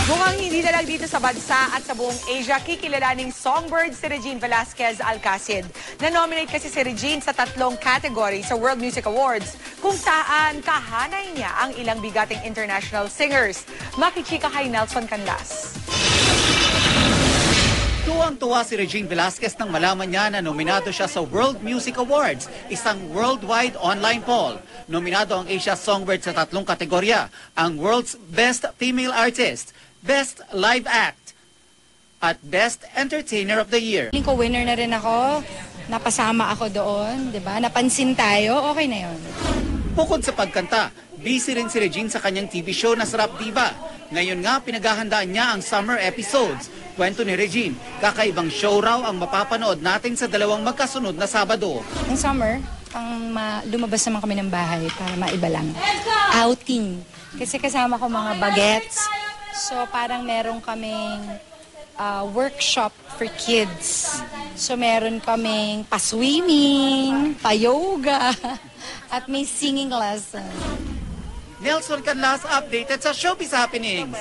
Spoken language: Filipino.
Mukhang hindi na lang dito sa bansa at sa buong Asia kikilalaning songbird si Regine Velasquez Alcacid. Na-nominate kasi si Regine sa 3 category sa World Music Awards kung saan kahanay niya ang ilang bigating international singers. Makichika kay Nelson Canlas. Tuwang-tuwa si Regine Velasquez nang malaman niya na nominado siya sa World Music Awards, isang worldwide online poll. Nominado ang Asia Songbird sa 3 kategorya, ang World's Best Female Artist, Best Live Act, at Best Entertainer of the Year. Feeling ko winner na rin ako, napasama ako doon, di ba? Napansin tayo, okay na yun. Bukod sa pagkanta, busy rin si Regine sa kanyang TV show na Sarap Diva. Ngayon nga, pinaghahandaan niya ang summer episodes. Kwento ni Regine, kakaibang show raw ang mapapanood natin sa 2 magkasunod na Sabado. Ang summer, lumabas naman kami ng bahay para maiba lang. Outing. Kasi kasama ko mga bagets. So parang meron kaming workshop for kids. So meron kaming pa-swimming, pa-yoga, at may singing lesson. Nelson Canlas updated sa Showbiz Happenings.